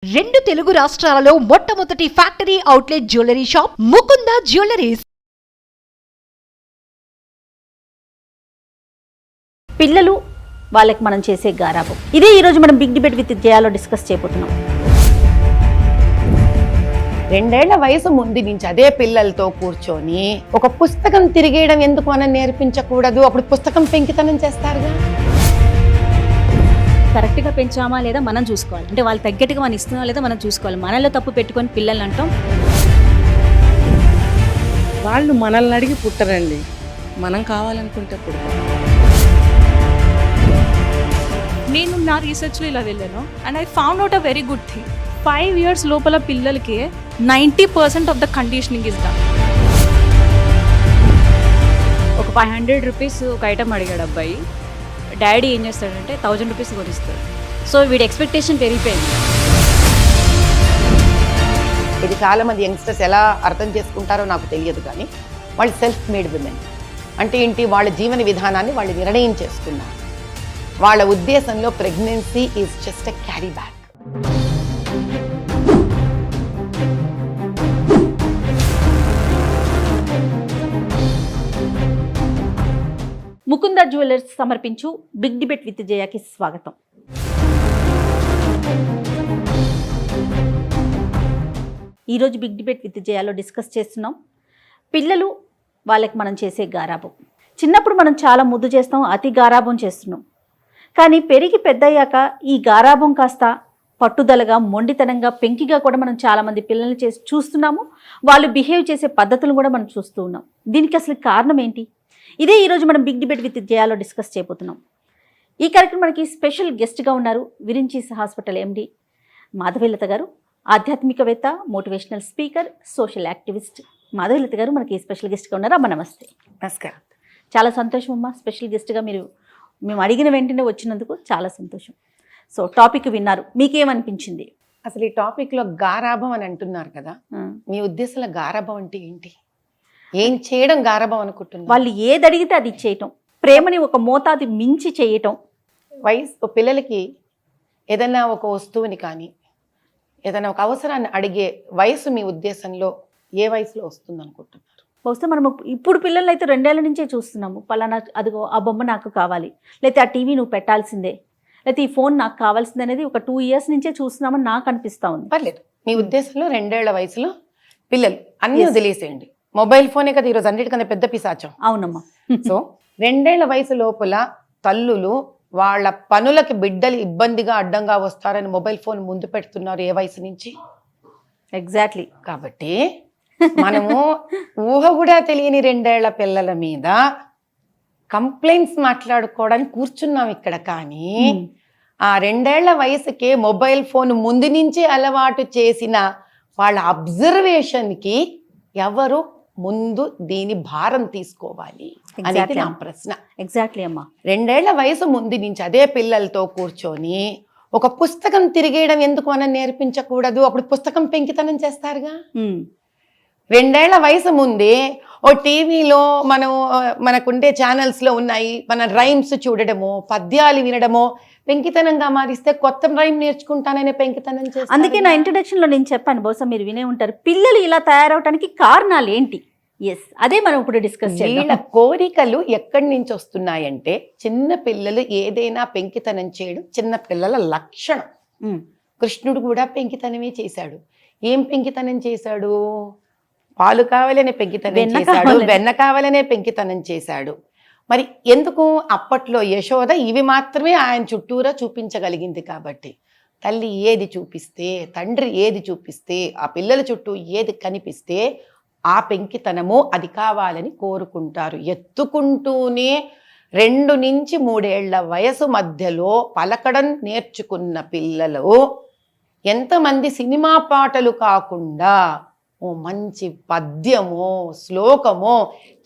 రెండు తెలుగు రాష్ట్రాలలో మొట్టమొదటి factory outlet jewellery shop Mukunda jewelleries. పిల్లలు వాళ్ళకి మనం చేసే గారాబం, ఇదే ఈరోజు మనం బిగ్ డిబేట్ విత్ జయాలో డిస్కస్ చేయబోతున్నాం. 2 ఏళ్ల వయసు ముందు నుంచి అదే పిల్లలతో కూర్చొని ఒక పుస్తకం తిరిగేయడం ఎందుకు మనం నేర్పించకూడదు? అప్పుడు పుస్తకం పెంకితనం చేస్తారుగా. కరెక్ట్గా పెంచామా లేదా మనం చూసుకోవాలి, అంటే వాళ్ళు తగ్గట్టుగా మనం ఇస్తున్నామా లేదా మనం చూసుకోవాలి. మనలో తప్పు పెట్టుకొని పిల్లల్ని అంటాం. వాళ్ళు మనల్ని అడిగి పుట్టరండి, మనం కావాలనుకుంటే పుడతారు. నేను నా రీసెర్చ్లో ఇలా వెళ్ళాను and I found out a very good thing. 5 years లోపల పిల్లలకి 90% of the conditioning is done. ఒక 500 రూపీస్ ఒక ఐటమ్ అడిగాడు అబ్బాయి, డాడీ ఏం చేస్తాడంటే 1000 రూపీస్ కొనిస్తాడు. సో వీడి ఎక్స్పెక్టేషన్ పెరిగిపోయింది. ఇది చాలా మంది యంగ్స్టర్స్ ఎలా అర్థం చేసుకుంటారో నాకు తెలియదు, కానీ వాళ్ళు సెల్ఫ్ మేడ్ విమెన్ అంటే ఏంటి? వాళ్ళ జీవన విధానాన్ని వాళ్ళు నిర్ణయం చేసుకున్నారు. వాళ్ళ ఉద్దేశంలో pregnancy is just a carry bag. Mukunda jewellers సమర్పించు బిగ్ డిబేట్ విత్ జయాకి స్వాగతం. ఈరోజు బిగ్ డిబేట్ విత్ జయాలో డిస్కస్ చేస్తున్నాం పిల్లలు వాళ్ళకి మనం చేసే గారాబం. చిన్నప్పుడు మనం చాలా ముద్దు చేస్తాం, అతి గారాబం చేస్తున్నాం. కానీ పెరిగి పెద్దయ్యాక ఈ గారాబం కాస్త పట్టుదలగా, మొండితనంగా, పెంకిగా కూడా మనం చాలామంది పిల్లల్ని చేసి చూస్తున్నాము. వాళ్ళు బిహేవ్ చేసే పద్ధతులు కూడా మనం చూస్తూ ఉన్నాం. దీనికి అసలు కారణం ఏంటి? ఇదే ఈరోజు మనం బిగ్ డిబేట్ విత్ జయాలో డిస్కస్ చేయబోతున్నాం. ఈ కార్యక్రమం మనకి స్పెషల్ గెస్ట్గా ఉన్నారు విరించీస్ హాస్పిటల్ ఎండి మాధవీలత గారు, ఆధ్యాత్మికవేత్త, motivational speaker, social activist. Madhavilatha గారు మనకి స్పెషల్ గెస్ట్గా ఉన్నారు. అమ్మ నమస్తే. నమస్కారం. చాలా సంతోషం అమ్మ, స్పెషల్ గెస్ట్గా మేము అడిగిన వెంటనే వచ్చినందుకు చాలా సంతోషం. సో టాపిక్ విన్నారు, మీకేమనిపించింది? అసలు ఈ టాపిక్లో గారాబం అని అంటున్నారు కదా, మీ ఉద్దేశంలో గారాబం అంటే ఏంటి? ఏం చేయడం గారాబం అనుకుంటున్నారు? వాళ్ళు ఏది అడిగితే అది చేయటం, ప్రేమని ఒక మోతాదు మించి చేయటం. వయసు పిల్లలకి ఏదైనా ఒక వస్తువుని కానీ ఏదైనా ఒక అవసరాన్ని అడిగే వయసు మీ ఉద్దేశంలో ఏ వయసులో వస్తుంది అనుకుంటున్నారు? బహుశా మనం ఇప్పుడు పిల్లలు అయితే 2 ఏళ్ల నుంచే చూస్తున్నాము. పలానా అదిగో ఆ బొమ్మ నాకు కావాలి, లేకపోతే ఆ టీవీ నువ్వు పెట్టాల్సిందే, లేకపోతే ఈ ఫోన్ నాకు కావాల్సిందే అనేది ఒక 2 years నుంచే చూస్తున్నామని నాకు అనిపిస్తూ ఉంది. పర్లేదు, మీ ఉద్దేశంలో 2 ఏళ్ల వయసులో పిల్లలు అన్నీ వదిలేసేయండి. మొబైల్ ఫోనే కదా ఈరోజు అన్నిటికన్నా పెద్ద పిశాచం. అవునమ్మా. సో 2 ఏళ్ల వయసు లోపల తల్లులు వాళ్ళ పనులకి బిడ్డలు ఇబ్బందిగా అడ్డంగా వస్తారని మొబైల్ ఫోన్ ముందు పెడుతున్నారు. ఏ వయసు నుంచి? ఎగ్జాక్ట్లీ. కాబట్టి మనము ఊహ కూడా తెలియని 2 ఏళ్ల పిల్లల మీద కంప్లైంట్స్ మాట్లాడుకోవడానికి కూర్చున్నాం ఇక్కడ. కానీ ఆ 2 ఏళ్ల వయసుకే మొబైల్ ఫోన్ ముందు నుంచి అలవాటు చేసిన వాళ్ళ అబ్జర్వేషన్కి ఎవరు ముందు దీని భారం తీసుకోవాలి అనేది నా ప్రశ్న. ఎగ్జాక్ట్లీ అమ్మా. 2 ఏళ్ల వయసు ముందు నుంచి అదే పిల్లలతో కూర్చొని ఒక పుస్తకం తిరిగేయడం ఎందుకు మనం నేర్పించకూడదు? అప్పుడు పుస్తకం పెంకితనం చేస్తారుగా. 2 ఏళ్ల వయసు ముందే ఓ టీవీలో మనకుండే ఛానల్స్లో ఉన్నాయి, మన రైమ్స్ చూడడమో, పద్యాలు వినడమో పెంకితనంగా మారిస్తే కొత్త రైమ్ నేర్చుకుంటాననే పెంకితనం చేస్తారు. అందుకే నా ఇంట్రడక్షన్లో నేను చెప్పాను, బహుశా మీరు వినే ఉంటారు, పిల్లలు ఇలా తయారవడానికి కారణాలు ఏంటి. ఎస్, అదే మనం ఇప్పుడు డిస్కస్ చేయాలి. వీళ్ళ కోరికలు ఎక్కడి నుంచి వస్తున్నాయంటే, చిన్న పిల్లలు ఏదైనా పెంకితనం చేయడం చిన్న పిల్లల లక్షణం. కృష్ణుడు కూడా పెంకితనమే చేశాడు. ఏం పెంకితనం చేశాడు? పాలు కావాలనే పెంకితనం చేశాడు, వెన్న కావాలనే పెంకితనం చేశాడు. మరి ఎందుకు? అప్పట్లో యశోద ఇవి మాత్రమే ఆయన చుట్టూరా చూపించగలిగింది. కాబట్టి తల్లి ఏది చూపిస్తే, తండ్రి ఏది చూపిస్తే, ఆ పిల్లల చుట్టూ ఏది కనిపిస్తే ఆ పెంకితనము అది కావాలని కోరుకుంటారు. ఎత్తుకుంటూనే 2 నుంచి 3 ఏళ్ల వయసు మధ్యలో పలకడం నేర్చుకున్న పిల్లలు ఎంతమంది సినిమా పాటలు కాకుండా ఓ మంచి పద్యమో శ్లోకమో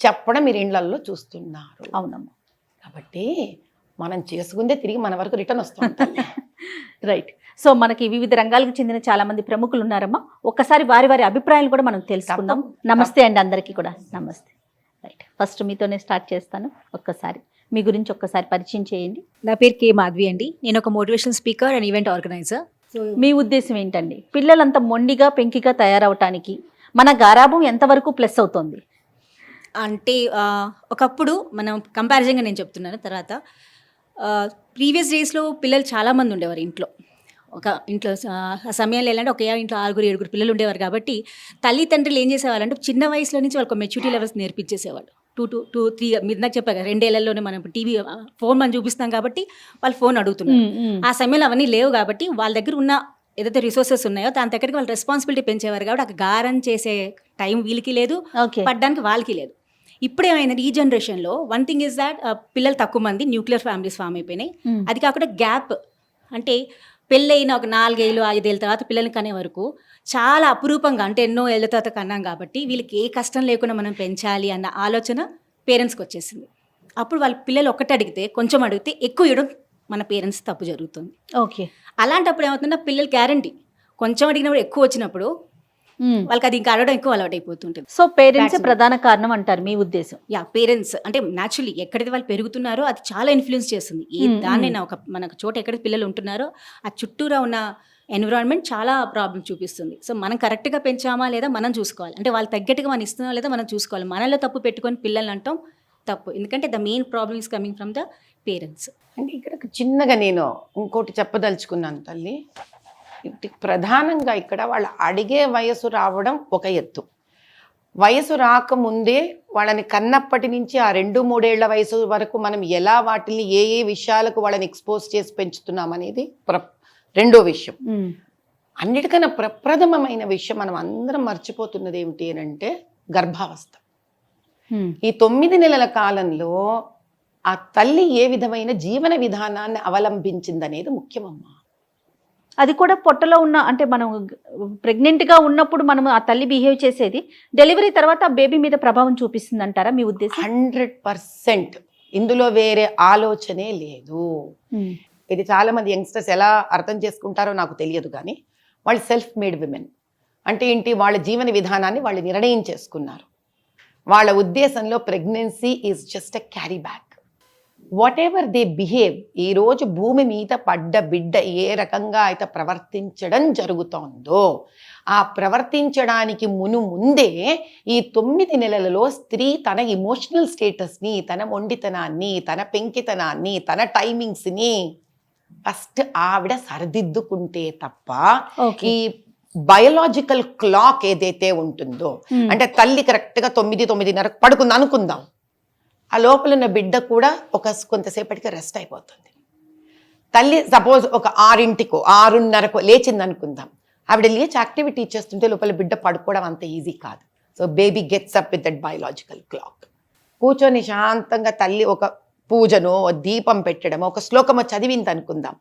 చెప్పడం మీరు ఇళ్లల్లో చూస్తున్నారు. అవునమ్మా. కాబట్టి మనం చేసుకుందే తిరిగి మన వరకు రిటర్న్ వస్తుంది. రైట్. సో మనకి వివిధ రంగాలకు చెందిన చాలా మంది ప్రముఖులు ఉన్నారమ్మా. ఒక్కసారి వారి వారి అభిప్రాయాలు కూడా మనం తెలుసుకుందాం. నమస్తే అండి అందరికీ కూడా. నమస్తే. రైట్, ఫస్ట్ మీతోనే స్టార్ట్ చేస్తాను. ఒక్కసారి మీ గురించి ఒక్కసారి పరిచయం చేయండి. నా పేరు కే మాధవి అండి. నేను ఒక motivational speaker and event organizer. మీ ఉద్దేశం ఏంటండి? పిల్లలంత మొండిగా పెంకిగా తయారవటానికి మన గారాబం ఎంతవరకు ప్లస్ అవుతుంది? అంటే ఒకప్పుడు మనం కంపారిజన్గా నేను చెప్తున్నాను. తర్వాత ప్రీవియస్ డేస్లో పిల్లలు చాలామంది ఉండేవారు ఇంట్లో. ఒక ఇంట్లో ఆ సమయంలో ఏంటంటే ఒకే ఇంట్లో 6-7 పిల్లలు ఉండేవారు కాబట్టి తల్లిదండ్రులు ఏం చేసేవాళ్ళంటే చిన్న వయసులో నుంచి వాళ్ళకి మెచ్యూరిటీ లెవెల్స్ నేర్పించేసేవాళ్ళు. 2-3 మీరు నాకు చెప్పారు కదా, 2 ఏళ్లలోనే మనం టీవీ ఫోన్ మనం చూపిస్తాం కాబట్టి వాళ్ళు ఫోన్ అడుగుతున్నారు. ఆ సమయంలో అవన్నీ లేవు కాబట్టి వాళ్ళ దగ్గర ఉన్న ఏదైతే రిసోర్సెస్ ఉన్నాయో దాని దగ్గరికి వాళ్ళు రెస్పాన్సిబిలిటీ పెంచేవారు కాబట్టి అక్కడ గారం చేసే టైం వీళ్ళకి లేదు, పడ్డానికి వాళ్ళకి లేదు. ఇప్పుడు ఏమైందంటే ఈ జనరేషన్లో వన్ థింగ్ ఇస్ దాట్ పిల్లలు తక్కువ మంది, న్యూక్లియర్ ఫ్యామిలీస్ ఫామ్ అయిపోయినాయి. అది కాకుండా గ్యాప్ అంటే పెళ్ళైన ఒక 4 ఏళ్ళు 5 ఏళ్ళ తర్వాత పిల్లల్ని కనే వరకు చాలా అపురూపంగా, అంటే ఎన్నో ఏళ్ళ తర్వాత కన్నాం కాబట్టి వీళ్ళకి ఏ కష్టం లేకుండా మనం పెంచాలి అన్న ఆలోచన పేరెంట్స్కి వచ్చేసింది. అప్పుడు వాళ్ళ పిల్లలు ఒక్కటి అడిగితే కొంచెం అడిగితే ఎక్కువ ఇవ్వడం మన పేరెంట్స్ తప్పు జరుగుతుంది. ఓకే, అలాంటప్పుడు ఏమవుతుందంటే పిల్లలు గ్యారంటీ కొంచెం అడిగినప్పుడు ఎక్కువ వచ్చినప్పుడు వాళ్ళకి అది ఇంకా అడగడం ఎక్కువ అలవాటు అయిపోతుంటుంది. సో పేరెంట్స్ ప్రధాన కారణం అంటారు మీ ఉద్దేశం? పేరెంట్స్ అంటే న్యాచురల్లీ ఎక్కడైతే వాళ్ళు పెరుగుతున్నారో అది చాలా ఇన్ఫ్లుయెన్స్ చేస్తుంది. దాన్నైనా మనకు చోట ఎక్కడైతే పిల్లలు ఉంటున్నారో ఆ చుట్టూరా ఉన్న ఎన్విరాన్మెంట్ చాలా ప్రాబ్లం చూపిస్తుంది. సో మనం కరెక్ట్గా పెంచామా లేదా మనం చూసుకోవాలి. అంటే వాళ్ళు తగ్గట్టుగా మనం ఇస్తున్నామా లేదా మనం చూసుకోవాలి. మనలో తప్పు పెట్టుకొని పిల్లల్ని అంటాం తప్పు. ఎందుకంటే the main problem is coming from the parents. అంటే ఇక్కడ చిన్నగా నేను ఇంకోటి చెప్పదలుచుకున్నాను తల్లి. ప్రధానంగా ఇక్కడ వాళ్ళు అడిగే వయసు రావడం ఒక ఎత్తు. వయసు రాకముందే వాళ్ళని కన్నప్పటి నుంచి ఆ 2-3 ఏళ్ల వయసు వరకు మనం ఎలా వాటిని ఏ విషయాలకు వాళ్ళని ఎక్స్పోజ్ చేసి పెంచుతున్నాం అనేది రెండో విషయం. అన్నిటికన్నా ప్రప్రథమమైన విషయం మనం అందరం మర్చిపోతున్నది ఏమిటి అని అంటే గర్భావస్థ. ఈ 9 నెలల కాలంలో ఆ తల్లి ఏ విధమైన జీవన విధానాన్ని అవలంబించిందనేది ముఖ్యమమ్మా. అది కూడా పొట్టలో ఉన్న, అంటే మనం ప్రెగ్నెంట్గా ఉన్నప్పుడు మనం ఆ తల్లి బిహేవ్ చేసేది డెలివరీ తర్వాత ఆ బేబీ మీద ప్రభావం చూపిస్తుంది అంటారా మీ ఉద్దేశం? 100% ఇందులో వేరే ఆలోచనే లేదు. ఇది చాలా మంది యంగ్స్టర్స్ ఎలా అర్థం చేసుకుంటారో నాకు తెలియదు, కానీ వాళ్ళు సెల్ఫ్ మేడ్ విమెన్ అంటే ఏంటి, వాళ్ళ జీవన విధానాన్ని వాళ్ళు నిర్ణయం చేసుకున్నారు. వాళ్ళ ఉద్దేశంలో pregnancy is just a carry bag. What ever they behave, ఈరోజు భూమి మీద పడ్డ బిడ్డ ఏ రకంగా అయితే ప్రవర్తించడం జరుగుతోందో ఆ ప్రవర్తించడానికి ముందే ఈ 9 నెలలలో స్త్రీ తన ఇమోషనల్ స్టేటస్ని, తన మొండితనాన్ని, తన పెంకితనాన్ని, తన టైమింగ్స్ని ఫస్ట్ ఆవిడ సరిదిద్దుకుంటే తప్ప ఈ బయోలాజికల్ క్లాక్ ఏదైతే ఉంటుందో, అంటే తల్లి కరెక్ట్గా 9-9:30 పడుకుంది అనుకుందాం, ఆ లోపల ఉన్న బిడ్డ కూడా కొంతసేపటికి రెస్ట్ అయిపోతుంది. తల్లి సపోజ్ ఒక 6:00కో 6:30కో లేచింది అనుకుందాం, ఆవిడ లేచి యాక్టివిటీ చేస్తుంటే లోపల బిడ్డ పడుకోవడం అంత ఈజీ కాదు. So baby gets up with that biological clock. కూర్చొని శాంతంగా తల్లి ఒక పూజనో దీపం పెట్టడమో ఒక శ్లోకమో చదివింది అనుకుందాం.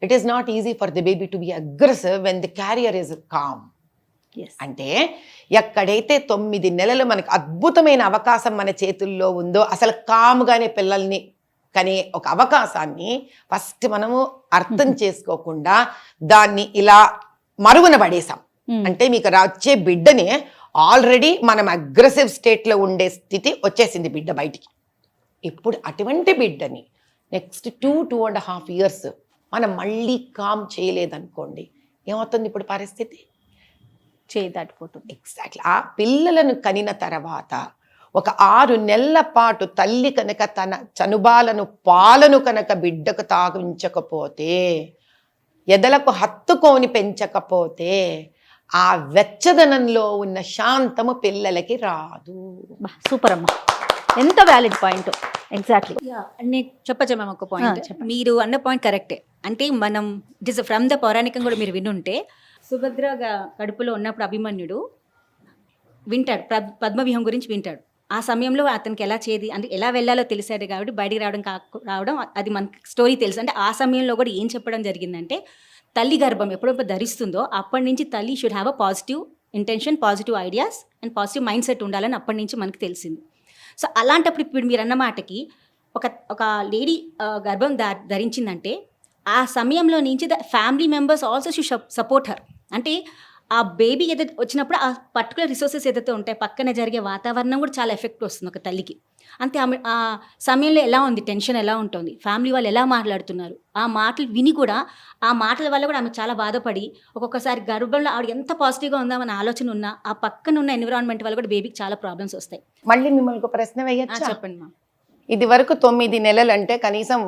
It is not easy for the baby to be aggressive when the carrier is calm. అంటే ఎక్కడైతే 9 నెలలు మనకు అద్భుతమైన అవకాశం మన చేతుల్లో ఉందో, అసలు కాముగానే పిల్లల్ని కనే ఒక అవకాశాన్ని ఫస్ట్ మనము అర్థం చేసుకోకుండా దాన్ని ఇలా మరుగున పడేసాం. అంటే మీకు వచ్చే బిడ్డని ఆల్రెడీ మనం అగ్రెసివ్ స్టేట్లో ఉండే స్థితి వచ్చేసింది బిడ్డ బయటికి. ఇప్పుడు అటువంటి బిడ్డని నెక్స్ట్ 2-2.5 years మనం మళ్ళీ కామ్ చేయలేదనుకోండి, ఏమవుతుంది ఇప్పుడు పరిస్థితి? చేయదాటిపోతుంది. ఎగ్జాక్ట్లీ. ఆ పిల్లలను కనిన తర్వాత ఒక 6 నెలల పాటు తల్లి కనుక తన చనుబాలను పాలను కనుక బిడ్డకు తాగించకపోతే, ఎదలకు హత్తుకొని పెంచకపోతే ఆ వెచ్చదనంలో ఉన్న శాంతము పిల్లలకి రాదు. సూపర్ అమ్మా, ఎంత వ్యాలిడ్ పాయింట్. ఎగ్జాక్ట్లీ. నేను చెప్పచ్చా మ్యామ్ ఒక పాయింట్? మీరు అన్న పాయింట్ కరెక్టే. అంటే మనం ఇట్ ఇస్ ఫ్రమ్ ద పౌరాణికం కూడా మీరు వినుంటే, సుభద్ర కడుపులో ఉన్నప్పుడు అభిమన్యుడు వింటాడు, పద్మవ్యూహం గురించి వింటాడు. ఆ సమయంలో అతనికి ఎలా అంటే ఎలా వెళ్ళాలో తెలిసాడు కాబట్టి బయటికి రావడం అది మనకి స్టోరీ తెలుసు. అంటే ఆ సమయంలో కూడా ఏం చెప్పడం జరిగిందంటే, తల్లి గర్భం ఎప్పుడెప్పుడు ధరిస్తుందో అప్పటి నుంచి తల్లి should have a positive intention, positive ideas and positive mind set ఉండాలని అప్పటి నుంచి మనకు తెలిసింది. సో అలాంటప్పుడు ఇప్పుడు మీరు అన్న మాటకి ఒక లేడీ గర్భం ధరించిందంటే ఆ సమయంలో నుంచి the family members also should support her. అంటే ఆ బేబీ ఏదైతే వచ్చినప్పుడు ఆ పర్టికులర్ రిసోర్సెస్ ఏదైతే ఉంటాయి పక్కనే జరిగే వాతావరణం కూడా చాలా ఎఫెక్ట్ వస్తుంది ఒక తల్లికి. అంతే ఆమె ఆ సమయంలో ఎలా ఉంది, టెన్షన్ ఎలా ఉంటుంది, ఫ్యామిలీ వాళ్ళు ఎలా మాట్లాడుతున్నారు, ఆ మాటలు విని కూడా ఆ మాటల వల్ల కూడా ఆమె చాలా బాధపడి ఒక్కొక్కసారి గర్భంలో ఆవిడ ఎంత పాజిటివ్గా ఉందామని ఆలోచన ఉన్నా ఆ పక్కన ఉన్న ఎన్విరాన్మెంట్ వల్ల కూడా బేబీకి చాలా ప్రాబ్లమ్స్ వస్తాయి. మళ్ళీ మిమ్మల్ని ఒక ప్రశ్న వేయచ్చా? చెప్పండి మా. ఇది వరకు 9 నెలలు అంటే కనీసం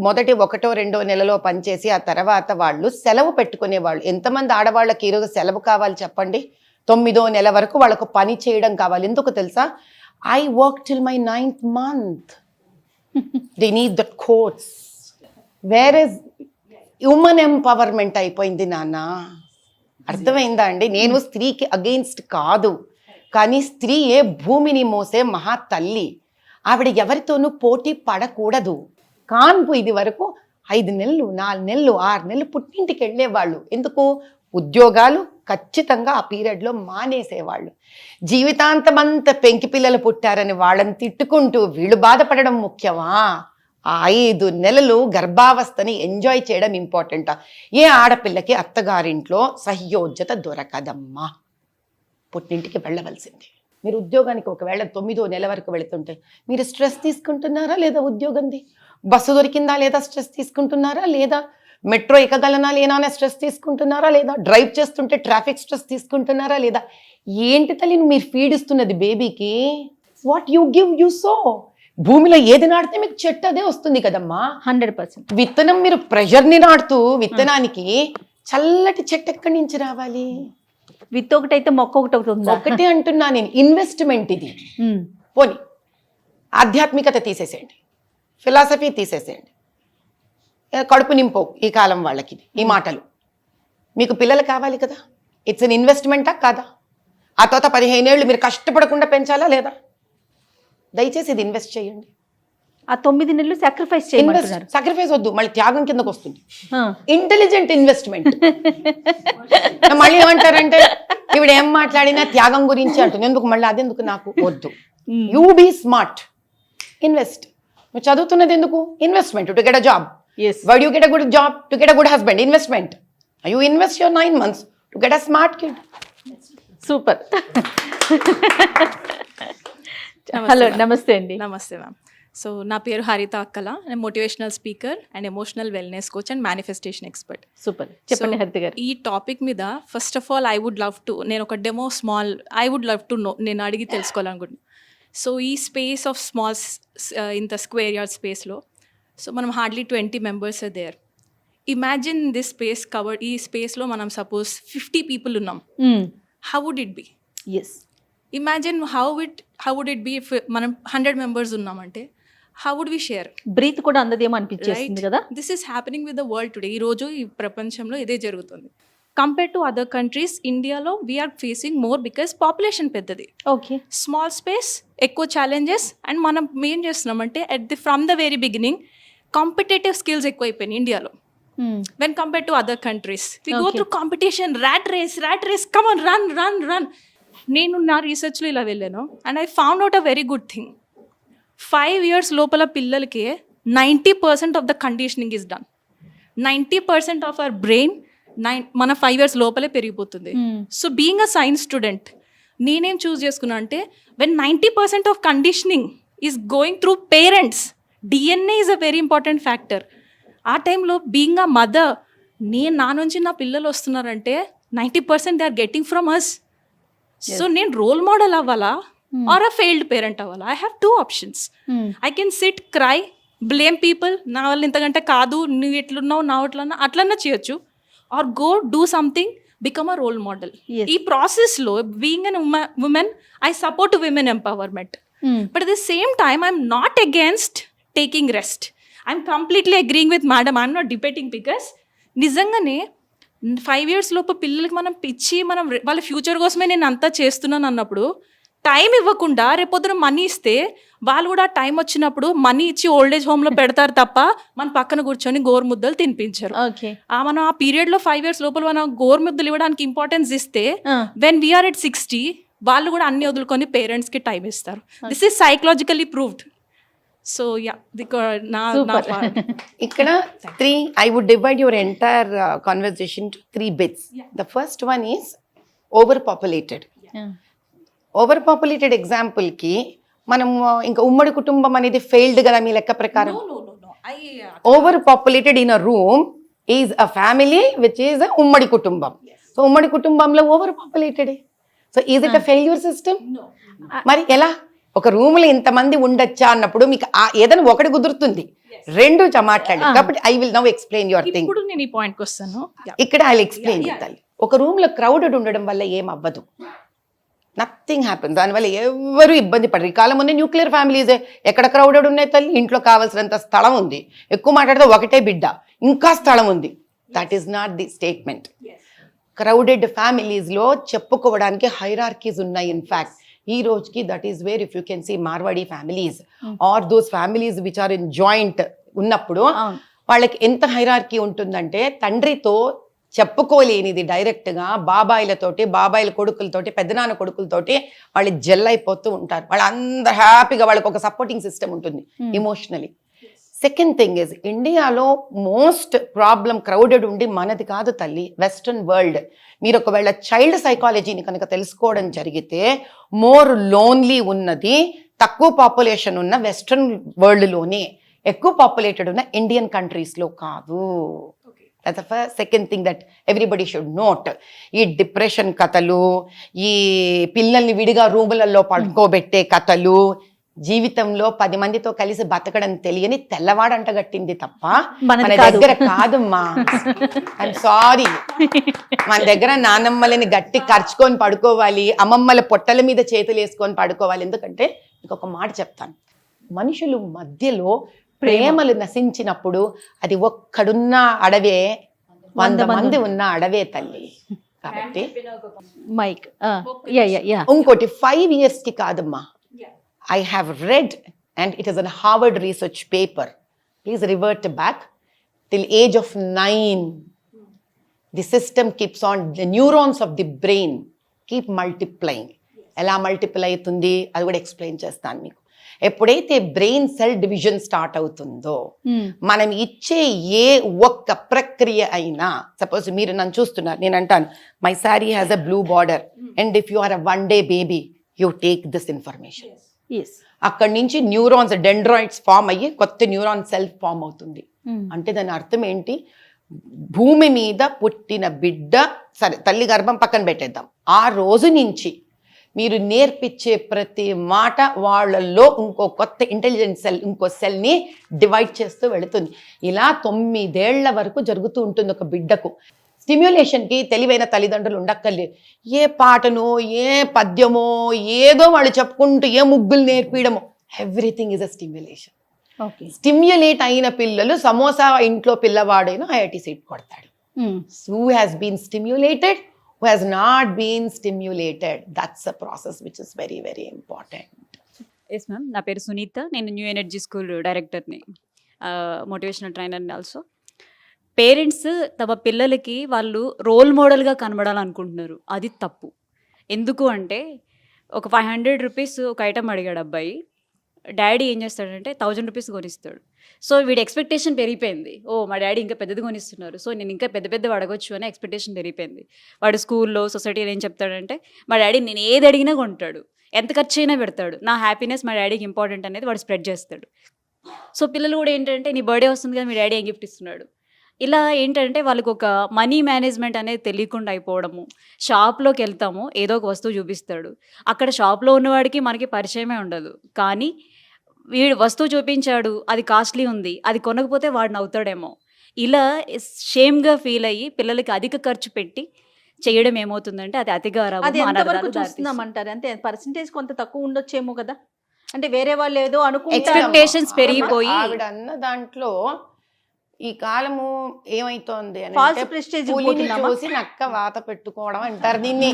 మొదటి 1-2 నెలలో పనిచేసి ఆ తర్వాత వాళ్ళు సెలవు పెట్టుకునేవాళ్ళు. ఎంతమంది ఆడవాళ్ళకి ఈరోజు సెలవు కావాలి చెప్పండి? 9వ నెల వరకు వాళ్ళకు పని చేయడం కావాలి. ఎందుకు తెలుసా? I work till my 9th month. They need that course. Where is human empowerment అయిపోయింది నాన్న? అర్థమైందా అండి? నేను స్త్రీకి అగెయిన్స్ట్ కాదు, కానీ స్త్రీయే భూమిని మోసే మహా తల్లి. ఆవిడ ఎవరితోనూ పోటీ పడకూడదు. కాన్పు ఇది వరకు 5 నెలలు 4 నెలలు 6 నెలలు పుట్టింటికి వెళ్ళేవాళ్ళు. ఎందుకు? ఉద్యోగాలు ఖచ్చితంగా ఆ పీరియడ్లో మానేసేవాళ్ళు. జీవితాంతమంతా పెంకి పిల్లలు పుట్టారని వాళ్ళని తిట్టుకుంటూ వీళ్ళు బాధపడడం ముఖ్యమా? 5 నెలలు గర్భావస్థని ఎంజాయ్ చేయడం ఇంపార్టెంటా? ఏ ఆడపిల్లకి అత్తగారింట్లో సహ్యోజ్యత దొరకదమ్మా, పుట్టింటికి వెళ్ళవలసింది. మీరు ఉద్యోగానికి ఒకవేళ 9వ నెల వరకు వెళుతుంటే మీరు స్ట్రెస్ తీసుకుంటున్నారా లేదా? ఉద్యోగంది బస్సు దొరికిందా లేదా? స్ట్రెస్ తీసుకుంటున్నారా లేదా? మెట్రో ఎక్కగలనా లేనా అనే స్ట్రెస్ తీసుకుంటున్నారా లేదా? డ్రైవ్ చేస్తుంటే ట్రాఫిక్ స్ట్రెస్ తీసుకుంటున్నారా లేదా? ఏంటి తల్లి మీరు ఫీడ్ ఇస్తున్నది బేబీకి? What you give you so. భూమిలో ఏది నాటితే మీకు చెట్టు అదే వస్తుంది కదమ్మా. 100%. విత్తనం మీరు ప్రెషర్ని నాటుతూ విత్తనానికి చల్లటి చెట్టు ఎక్కడి నుంచి రావాలి? విత్ ఒకటైతే మొక్క ఒకటి అవుతుంది. ఒకటి అంటున్నా నేను, ఇన్వెస్ట్మెంట్ ఇది. పోనీ ఆధ్యాత్మికత తీసేసేయండి, ఫిలాసఫీ తీసేసేయండి, కడుపు నింపో ఈ కాలం వాళ్ళకి ఈ మాటలు. మీకు పిల్లలు కావాలి కదా, ఇట్స్ అన్ ఇన్వెస్ట్మెంటా కాదా? ఆ తర్వాత 15 ఏళ్ళు మీరు కష్టపడకుండా పెంచాలా లేదా? దయచేసి ఇది ఇన్వెస్ట్ చేయండి. ఆ 9 నెలలు సాక్రిఫైస్ చేయమంటున్నారు. సాక్రిఫైస్ వద్దు, మళ్ళీ త్యాగం కిందకు వస్తుంది. Intelligent investment. మళ్ళీ ఏమంటారంటే ఈవిడ ఏం మాట్లాడినా త్యాగం గురించి అంటుంది. ఎందుకు మళ్ళీ అదెందుకు నాకు వద్దు. You be smart, invest. నువ్వు చదువుతున్నది ఎందుకు? Investment to get a job. Why do you get a good job? To get a good husband. Investment. You invest your 9 months to get a smart kid. Super. Hello, నమస్తే అండి. నమస్తే ma'am. So నా పేరు హరిత అక్కల. నేను motivational speaker and emotional wellness coach and manifestation expert. Super, చెప్పండి హరిత గారు. ఈ topic మీద first of all I would love to, నేను ఒక demo small I would love to know, నేను అడిగి తెలుసుకోవాలనుకుంటున్నాను. సో ఈ స్పేస్ ఆఫ్ స్మాల్ ఇంత స్క్వేర్ యార్డ్ స్పేస్లో, సో మనం hardly 20 members are there. Imagine this space covered, ఈ స్పేస్లో మనం సపోజ్ 50 people ఉన్నాం. How would it be? Yes. Imagine how would it be if మనం 100 members ఉన్నామంటే how would we share? Breath కూడా అందదేమో అనిపించేస్తుంది కదా. This is happening with the world today. ఈ రోజు ఈ ప్రపంచంలో ఇదే జరుగుతుంది. కంపేర్ టు అదర్ కంట్రీస్, ఇండియాలో we are facing more because population పెద్దది. ఓకే. స్మాల్ స్పేస్, ఎక్కువ ఛాలెంజెస్. అండ్ మనం ఏం చేస్తున్నామంటే from the very beginning competitive skills ఎక్కువైపోయినాయి ఇండియాలో when compare to other countries. We go through competition, rat race, come on, run. నేను నా రీసెర్చ్లో ఇలా వెళ్ళాను and I found out a very good thing. 5 years లోపల పిల్లలకి 90% of the conditioning is done. 90% of our brain మన 5 years లోపలే పెరిగిపోతుంది. So being a science student నేనేం చూస్ చేసుకున్నా అంటే when 90% of conditioning is going through parents, DNA is a very important factor. ఆ టైంలో బీయింగ్ అ మదర్, నా నుంచి నా పిల్లలు వస్తున్నారంటే 90% they are getting from us. So నేను రోల్ మోడల్ అవ్వాలా ఆర్ అ ఫెయిల్డ్ పేరెంట్ అవ్వాలా? I have 2 options. I can sit, cry, blame people, నా వల్ల ఇంతకంటే కాదు, నువ్వు ఎట్లున్నావు నా అట్లన్నా చేయొచ్చు. Or go do something, become a role model. ఈ ప్రాసెస్లో being an women, I support women empowerment. But at the same time I'm not against taking rest. I'm completely agreeing with madam. I'm not debating because నిజంగానే 5 years లోపు పిల్లలకి మనం పిచ్చి, మనం వాళ్ళ future కోసమే నేను అంతా చేస్తున్నాను అన్నప్పుడు టైం ఇవ్వకుండా రేపొద్దున మనీ ఇస్తే వాళ్ళు కూడా టైం వచ్చినప్పుడు మనీ ఇచ్చి ఓల్డ్ ఏజ్ హోమ్లో పెడతారు తప్ప మన పక్కన కూర్చొని గోరుముద్దలు తినిపించారు. మనం ఆ పీరియడ్లో 5 years లోపల మనం గోరుముద్దలు ఇవ్వడానికి ఇంపార్టెన్స్ ఇస్తే వెన్ వీఆర్ ఎట్ 60 వాళ్ళు కూడా అన్ని వదులుకొని పేరెంట్స్కి టైం ఇస్తారు. This is psychologically proved. So yeah, ఇక్కడ 3, I would divide your entire conversation to 3 bits. The first one is over populated. Over populated ఎగ్జాంపుల్కి మనం ఇంకా ఉమ్మడి కుటుంబం అనేది ఫెయిల్డ్ కదా మీ లెక్క ప్రకారం. Over populated in a room is a family which is a ఉమ్మడి కుటుంబం. సో ఉమ్మడి కుటుంబంలో over populated. So is it a failure system? మరి ఎలా ఒక రూమ్ లో ఇంతమంది ఉండొచ్చా అన్నప్పుడు మీకు ఏదైనా ఒకటి కుదురుతుంది, రెండు మాట్లాడి. కాబట్టి I will now explain your thing. ఇప్పుడు నేను ఈ పాయింట్కి వస్తాను. ఇక్కడ ఐ ఎక్స్ప్లెయిన్ చేయాలి. ఒక రూమ్ లో క్రౌడెడ్ ఉండడం వల్ల ఏం అవ్వదు, నథింగ్ హ్యాపెన్స్. దానివల్ల ఎవరు ఇబ్బంది పడరు. ఈ కాలం ముందు న్యూక్లియర్ ఫ్యామిలీసే. ఎక్కడ క్రౌడెడ్ ఉన్నాయి తల్లి, ఇంట్లో కావాల్సినంత స్థలం ఉంది, ఎక్కువ మాట్లాడితే ఒకటే బిడ్డ, ఇంకా స్థలం ఉంది. That is not the statement. Crowded ఫ్యామిలీస్లో చెప్పుకోవడానికి హైరార్కీస్ ఉన్నాయి. ఇన్ఫ్యాక్ట్ ఈ రోజుకి that is where if you can see Marwari families are those families which are in joint ఉన్నప్పుడు వాళ్ళకి ఎంత హైరార్కీ ఉంటుందంటే, తండ్రితో చెప్పుకోలేనిది డైరెక్ట్గా బాబాయిలతోటి, బాబాయిల కొడుకులతోటి, పెద్దనాన్న కొడుకులతోటి వాళ్ళు జెల్ అయిపోతూ ఉంటారు. వాళ్ళందరూ హ్యాపీగా, వాళ్ళకి ఒక సపోర్టింగ్ సిస్టమ్ ఉంటుంది ఇమోషనలీ. సెకండ్ థింగ్ ఇస్, ఇండియాలో మోస్ట్ ప్రాబ్లం క్రౌడెడ్ ఉండి మనది కాదు తల్లి, వెస్ట్రన్ వరల్డ్. మీరు ఒకవేళ చైల్డ్ సైకాలజీని కనుక తెలుసుకోవడం జరిగితే, మోర్ లోన్లీ ఉన్నది తక్కువ పాపులేషన్ ఉన్న వెస్ట్రన్ వరల్డ్లోనే, ఎక్కువ పాపులేటెడ్ ఉన్న ఇండియన్ కంట్రీస్లో కాదు. That's the second thing that everybody should note. ఈ డిప్రెషన్ కథలు, ఈ పిల్లల్ని విడిగా రూములలో పడుకోబెట్టే కథలు, జీవితంలో 10 మందితో కలిసి బతకడం తెలియని తెల్లవాడంట గట్టింది తప్ప మన దగ్గర కాదమ్మా. I'm sorry. మన దగ్గర నానమ్మలని గట్టి ఖర్చుకొని పడుకోవాలి, అమ్మమ్మల పొట్టల మీద చేతులు వేసుకొని పడుకోవాలి. ఎందుకంటే మీకు ఒక మాట చెప్తాను, మనుషులు మధ్యలో ప్రేమలు నశించినప్పుడు అది ఒక్కడున్న అడవే 100 మంది ఉన్న అడవే తల్లి. కాబట్టి మైక్ ఇంకోటి 5 years కి కాదమ్మా. I have read, and it is a Harvard research paper. Please revert back till age of 9. The system keeps on, the neurons of the brain keep multiplying. ఎలా మల్టిప్లై అవుతుంది అది కూడా ఎక్స్ప్లెయిన్ చేస్తాను మీకు. ఎప్పుడైతే బ్రెయిన్ సెల్ డివిజన్ స్టార్ట్ అవుతుందో, మనం ఇచ్చే ఏ ఒక్క ప్రక్రియ అయినా, సపోజ్ మీరు నన్ను చూస్తున్నారు, నేను అంటాను my sari has a blue border and if you are a 1 day baby you take this information. అక్కడి నుంచి న్యూరాన్స్ డెండ్రాయిడ్స్ ఫామ్ అయ్యి కొత్త న్యూరాన్ సెల్ ఫామ్ అవుతుంది. అంటే దాని అర్థం ఏంటి, భూమి మీద పుట్టిన బిడ్డ, సరే తల్లి గర్భం పక్కన పెట్టేద్దాం, ఆ రోజు నుంచి మీరు నేర్పించే ప్రతి మాట వాళ్ళల్లో ఇంకో కొత్త ఇంటెలిజెన్స్ సెల్, ఇంకో సెల్ని డివైడ్ చేస్తూ వెళుతుంది. ఇలా 9 ఏళ్ల వరకు జరుగుతూ ఉంటుంది ఒక బిడ్డకు. స్టిమ్యులేషన్కి తెలివైన తల్లిదండ్రులు ఉండక్కర్లేదు. ఏ పాటనో, ఏ పద్యమో, ఏదో వాళ్ళు చెప్పుకుంటూ ఏ ముగ్గులు నేర్పించడమో, everything is a stimulation. Stimulate అయిన పిల్లలు, సమోసా ఇంట్లో పిల్లవాడైనా ఐఐటి సీట్ కొడతాడు. Who has been stimulated, who has not been stimulated. That's a process which is very, very important. Yes ma'am, నా పేరు సునీత. నేను న్యూ ఎనర్జీ స్కూల్ డైరెక్టర్ని, మోటివేషనల్ ట్రైనర్ని ఆల్సో. పేరెంట్స్ తమ పిల్లలకి వాళ్ళు రోల్ మోడల్గా కనబడాలనుకుంటున్నారు. అది తప్పు. ఎందుకు అంటే, ఒక 500 రూపీస్ ఒక ఐటమ్ అడిగాడు అబ్బాయి, డాడీ ఏం చేస్తాడంటే 1000 రూపీస్ కొనిస్తాడు. సో వీడి ఎక్స్పెక్టేషన్ పెరిగిపోయింది. ఓ మా డాడీ ఇంకా పెద్దది కొనిస్తున్నారు, సో నేను ఇంకా పెద్ద అడగొచ్చు అనే ఎక్స్పెక్టేషన్ పెరిగిపోయింది. వాడు స్కూల్లో, సొసైటీలో ఏం చెప్తాడంటే, మా డాడీ నేను ఏది అడిగినా కొంటాడు, ఎంత ఖర్చు అయినా పెడతాడు, నా హ్యాపీనెస్ మా డాడీకి ఇంపార్టెంట్ అనేది వాడు స్ప్రెడ్ చేస్తాడు. సో పిల్లలు కూడా ఏంటంటే, నీ బర్త్డే వస్తుంది కదా, మీ డాడీ ఏం గిఫ్ట్ ఇస్తున్నాడు, ఇలా ఏంటంటే వాళ్ళకు ఒక మనీ మేనేజ్మెంట్ అనేది తెలియకుండా అయిపోవడము. షాప్లోకి వెళ్తాము, ఏదో ఒక వస్తువు చూపిస్తాడు, అక్కడ షాప్లో ఉన్నవాడికి మనకి పరిచయమే ఉండదు, కానీ వీడు వస్తువు చూపించాడు, అది కాస్ట్లీ ఉంది, అది కొనకపోతే వాడు నవ్వుతాడేమో, ఇలా షేమ్గా ఫీల్ అయ్యి పిల్లలకి అధిక ఖర్చు పెట్టి చేయడం ఏమవుతుందంటే అది అతిగా అది ఎంతవరకు చూస్తున్నామంటారు? అంటే పర్సంటేజ్ కొంత తక్కువ ఉండొచ్చేమో కదా, అంటే వేరే వాళ్ళు ఏదో అనుకుంటారు, ఎక్స్పెక్టేషన్స్ పెరిగిపోయి. ఆవిడ అన్న దాంట్లో ఈ కాలము ఏమైతోంది ఫాల్స్ ప్రెస్టేజ్ చూసి నక్క వాత పెట్టుకోవడం అంటారు దీన్ని.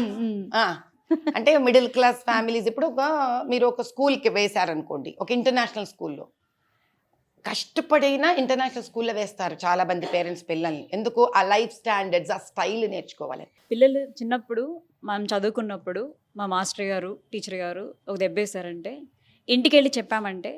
అంటే మిడిల్ క్లాస్ ఫ్యామిలీస్, ఇప్పుడు మీరు ఒక స్కూల్కి వేశారనుకోండి, ఒక ఇంటర్నేషనల్ స్కూల్లో, కష్టపడినా ఇంటర్నేషనల్ స్కూల్లో వేస్తారు చాలా మంది పేరెంట్స్ పిల్లల్ని. ఎందుకు? ఆ లైఫ్ స్టాండర్డ్స్, ఆ స్టైల్ నేర్చుకోవాలి. పిల్లలు చిన్నప్పుడు మనం చదువుకున్నప్పుడు మా మాస్టర్ గారు, టీచర్ గారు ఒక దెబ్బేశారంటే, ఇంటికి వెళ్ళి చెప్పామంటే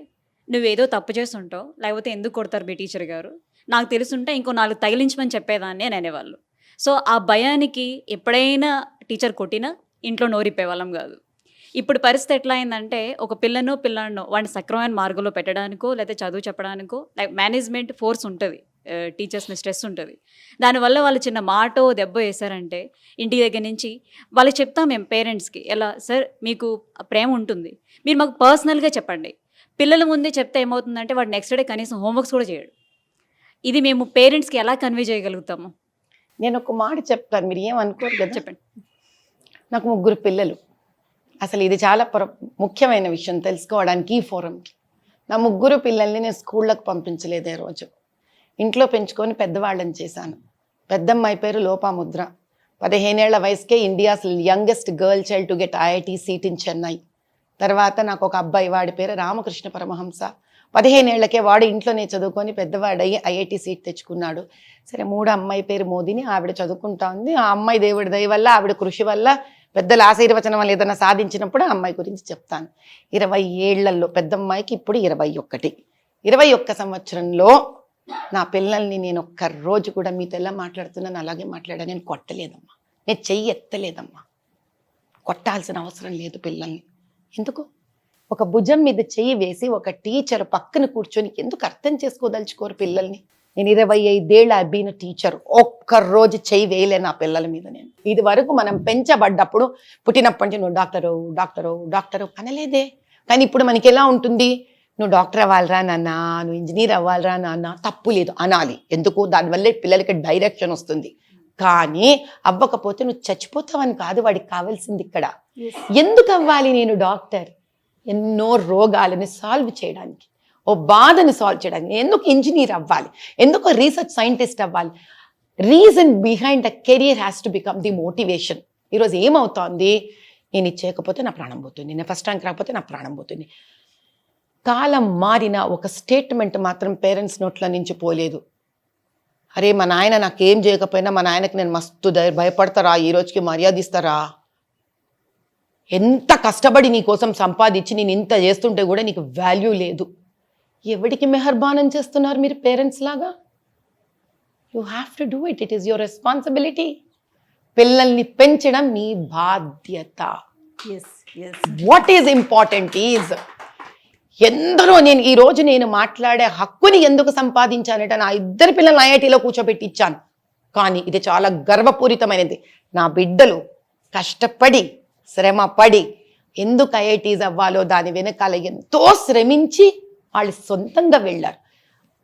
నువ్వేదో తప్పు చేస్తుంటావు, లేకపోతే ఎందుకు కొడతారు మీ టీచర్ గారు, నాకు తెలుసుంటే ఇంకో 4 తగిలించమని చెప్పేదాన్ని అని అనేవాళ్ళు. సో ఆ భయానికి ఎప్పుడైనా టీచర్ కొట్టినా ఇంట్లో నోరిప్పేవాళ్ళం కాదు. ఇప్పుడు పరిస్థితి ఎట్లా అయిందంటే ఒక పిల్లాడినో వాడిని సక్రమైన మార్గంలో పెట్టడానికో లేకపోతే చదువు చెప్పడానికో లైక్ మేనేజ్మెంట్ ఫోర్స్ ఉంటుంది, టీచర్స్ మీద స్ట్రెస్ ఉంటుంది. దానివల్ల వాళ్ళు చిన్న మాటో దెబ్బ వేశారంటే ఇంటి దగ్గర నుంచి వాళ్ళకి చెప్తాం మేము పేరెంట్స్కి, ఎలా సార్ మీకు ప్రేమ ఉంటుంది, మీరు మాకు పర్సనల్గా చెప్పండి. పిల్లల ముందే చెప్తే ఏమవుతుందంటే వాడు నెక్స్ట్ డే కనీసం హోంవర్క్స్ కూడా చేయడు. ఇది మేము పేరెంట్స్కి ఎలా కన్వే చేయగలుగుతాము? నేను ఒక మాట చెప్తాను, మీరు ఏమనుకోరు కదా. చెప్పండి. నాకు 3 పిల్లలు. అసలు ఇది చాలా ముఖ్యమైన విషయం తెలుసుకోవడానికి ఈ ఫోరంకి. నా 3 పిల్లల్ని నేను స్కూళ్ళకు పంపించలేదే రోజు, ఇంట్లో పెంచుకొని పెద్దవాళ్ళని చేశాను. పెద్దమ్మాయి పేరు లోపాముద్ర, 15 ఏళ్ల వయసుకే India's youngest girl child to get IIT seat in Chennai. తర్వాత నాకు ఒక అబ్బాయి, వాడి పేరు రామకృష్ణ పరమహంస, 15 ఏళ్లకే వాడు ఇంట్లోనే చదువుకొని పెద్దవాడయ్యి IIT సీట్ తెచ్చుకున్నాడు. సరే, 3 అమ్మాయి పేరు మోదిని, ఆవిడ చదువుకుంటా ఉంది. ఆ అమ్మాయి దేవుడి దయ వల్ల, ఆవిడ కృషి వల్ల, పెద్దల ఆశీర్వచనం వల్ల ఏదైనా సాధించినప్పుడు ఆ అమ్మాయి గురించి చెప్తాను. 20 ఏళ్లలో పెద్దమ్మాయికి ఇప్పుడు 21. 21 సంవత్సరంలో నా పిల్లల్ని నేను ఒక్క రోజు కూడా మీతో ఎలా మాట్లాడుతున్నాను అలాగే మాట్లాడా. నేను కొట్టలేదమ్మా, నేను చెయ్యి ఎత్తలేదమ్మా. కొట్టాల్సిన అవసరం లేదు పిల్లల్ని. ఎందుకు? ఒక భుజం మీద చెయ్యి వేసి ఒక టీచర్ పక్కన కూర్చొని ఎందుకు అర్థం చేసుకోదలుచుకోరు పిల్లల్ని? నేను 25 ఏళ్ళ అబ్బిన టీచర్, ఒక్కరోజు చెయ్యి వేయలే నా పిల్లల మీద. నేను ఇది వరకు మనం పెంచబడ్డప్పుడు పుట్టినప్పటి నుంచి నువ్వు డాక్టరు డాక్టరు డాక్టరు అనలేదే. కానీ ఇప్పుడు మనకి ఎలా ఉంటుంది? నువ్వు డాక్టర్ అవ్వాలరా నాన్న, నువ్వు ఇంజనీర్ అవ్వాలరా నాన్న, తప్పు లేదు అనాలి. ఎందుకు? దానివల్లే పిల్లలకి డైరెక్షన్ వస్తుంది. కానీ అవ్వకపోతే నువ్వు చచ్చిపోతావని కాదు వాడికి కావాల్సింది ఇక్కడ. ఎందుకు అవ్వాలి నేను డాక్టర్? ఎన్నో రోగాలని సాల్వ్ చేయడానికి, ఓ బాధని సాల్వ్ చేయడానికి. ఎందుకు ఇంజనీర్ అవ్వాలి? ఎందుకు రీసెర్చ్ సైంటిస్ట్ అవ్వాలి? Reason behind the career has to become the motivation. ఈరోజు ఏమవుతోంది? నేను ఇది చేయకపోతే నా ప్రాణం పోతుంది, నేను ఫస్ట్ ర్యాంక్ రాకపోతే నా ప్రాణం పోతుంది. కాలం మారిన ఒక స్టేట్మెంట్ మాత్రం పేరెంట్స్ నోట్ల నుంచి పోలేదు. అరే మా నాయన నాకేం చేయకపోయినా మా నాయనకి నేను మస్తు భయపడతారా, ఈ రోజుకి మర్యాద ఇస్తారా, ఎంత కష్టపడి నీ కోసం సంపాదించి నేను ఇంత చేస్తుంటే కూడా నీకు వాల్యూ లేదు. ఎవడికి మెహర్బానం చేస్తున్నారు మీరు పేరెంట్స్ లాగా? You have to do it, it is your responsibility. పిల్లల్ని పెంచడం మీ బాధ్యత. వాట్ ఈజ్ ఇంపార్టెంట్ ఈజ్, ఎందరో నేను ఈరోజు నేను మాట్లాడే హక్కుని ఎందుకు సంపాదించానంటే నా 2 పిల్లల్ని IITలో కూర్చోబెట్టి ఇచ్చాను. కానీ ఇది చాలా గర్వపూరితమైనది. నా బిడ్డలు కష్టపడి శ్రమపడి ఎందుకు IITs అవ్వాలో దాని వెనకాల ఎంతో శ్రమించి వాళ్ళు సొంతంగా వెళ్ళారు.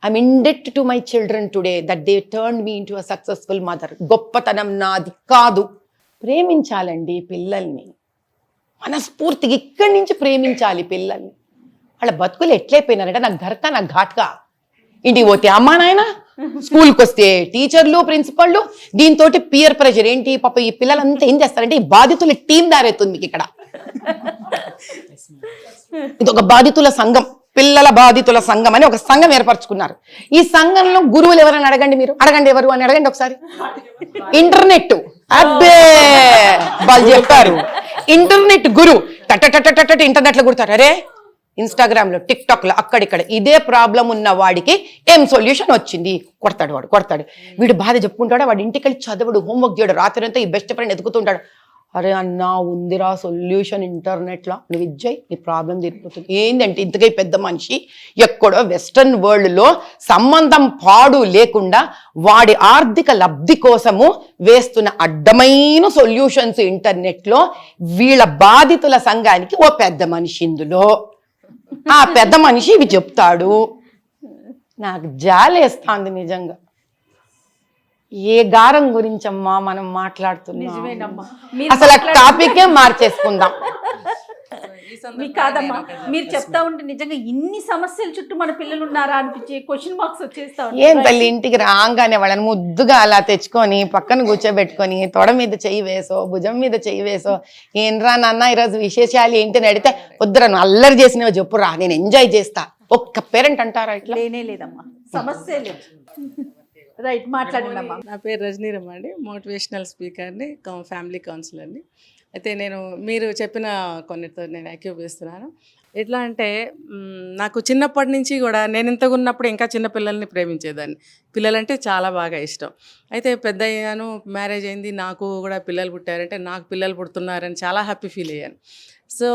I'm indent to my children today that they turn me into a successful mother. గొప్పతనం నాది కాదు. ప్రేమించాలండి పిల్లల్ని, మనస్ఫూర్తిగా ఇక్కడి నుంచి ప్రేమించాలి పిల్లల్ని. వాళ్ళ బతుకులు ఎట్లయిపోయినారంటే నాకు ఘర్కా నాకు ఘాట్గా. ఇంటికి పోతే అమ్మా నాయన, స్కూల్కి వస్తే టీచర్లు ప్రిన్సిపళ్ళు, దీంతో పియర్ ప్రెషర్. ఏంటి పాప ఈ పిల్లలంతా ఏం చేస్తారంటే ఈ బాధితుల టీం దారేస్తుంది మీకు ఇక్కడ. ఇది ఒక బాధితుల సంఘం, పిల్లల బాధితుల సంఘం అని ఒక సంఘం ఏర్పరచుకున్నారు. ఈ సంఘంలో గురువులు ఎవరని అడగండి, మీరు అడగండి ఎవరు అని అడగండి ఒకసారి. ఇంటర్నెట్, అబ్బే వాళ్ళు చెప్తారు ఇంటర్నెట్ గురు టట ఇంటర్నెట్ లో కుడతారు. అరే ఇన్స్టాగ్రామ్లో టిక్టాక్లో అక్కడిక్కడ ఇదే ప్రాబ్లం ఉన్న వాడికి ఏం సొల్యూషన్ వచ్చింది? కొడతాడు వాడు, కొడతాడు. వీడు బాధ చెప్పుకుంటాడు, వాడు ఇంటికి వెళ్ళి చదవడు, హోంవర్క్ చేయడు, రాత్రి అంతా ఈ బెస్ట్ ఫ్రెండ్ ఎదుగుతుంటాడు. అరే అన్నా ఉందిరా సొల్యూషన్ ఇంటర్నెట్లో, నువ్వు ఇజ్జాయి నీ ప్రాబ్లం తీరిపోతుంది. ఏంటంటే ఇంతకై పెద్ద మనిషి ఎక్కడో వెస్టర్న్ వరల్డ్లో సంబంధం పాడు లేకుండా వాడి ఆర్థిక లబ్ధి కోసము వేస్తున్న అడ్డమైన సొల్యూషన్స్ ఇంటర్నెట్లో. వీళ్ళ బాధితుల సంఘానికి ఓ పెద్ద మనిషి ఇందులో, ఆ పెద్ద మనిషి ఇవి చెప్తాడు. నాకు జాలేస్తాంది నిజంగా. ఏ గారం గురించమ్మా మనం మాట్లాడుతున్నాం? అసలు టాపికే మార్చేసుకుందాం. మీకు కాదమ్మా, మీరు చెప్తా ఉంటే నిజంగా ఇన్ని సమస్యల చుట్టూ మన పిల్లలు ఉన్నారా అనిపించే క్వశ్చన్ మార్క్స్ వచ్చేస్తా. ఏం తల్లి, ఇంటికి రాగానే వాళ్ళని ముద్దుగా అలా తెచ్చుకొని పక్కన కూర్చోబెట్టుకొని తొడ మీద చెయ్యి వేసో భుజం మీద చెయ్యి వేసో, ఏంట్రా నాన్న ఈరోజు విశేషాలు ఏంటి అని అడిగితే వద్దురా నువ్వు అల్లరి చేసినవి చెప్పురా, నేను ఎంజాయ్ చేస్తా. ఒక్క పేరెంట్ అంటారా ఇట్లా? లేనే లేదమ్మా, సమస్య లేదు. రైట్, మాట్లాడండి అమ్మా. నా పేరు రజనీరమ్మ అండి, మోటివేషనల్ స్పీకర్ని, ఫ్యామిలీ కౌన్సిలర్ని. అయితే నేను మీరు చెప్పిన కొన్నిటితో నేను ఏకీభవిస్తున్నాను. ఎట్లా అంటే నాకు చిన్నప్పటి నుంచి కూడా నేను ఇంతగా ఉన్నప్పుడు ఇంకా చిన్న పిల్లల్ని ప్రేమించేదాన్ని. పిల్లలంటే చాలా బాగా ఇష్టం. అయితే పెద్ద అయ్యాను, మ్యారేజ్ అయింది, నాకు కూడా పిల్లలు పుట్టారంటే నాకు పిల్లలు పుడుతున్నారని చాలా హ్యాపీ ఫీల్ అయ్యాను. సో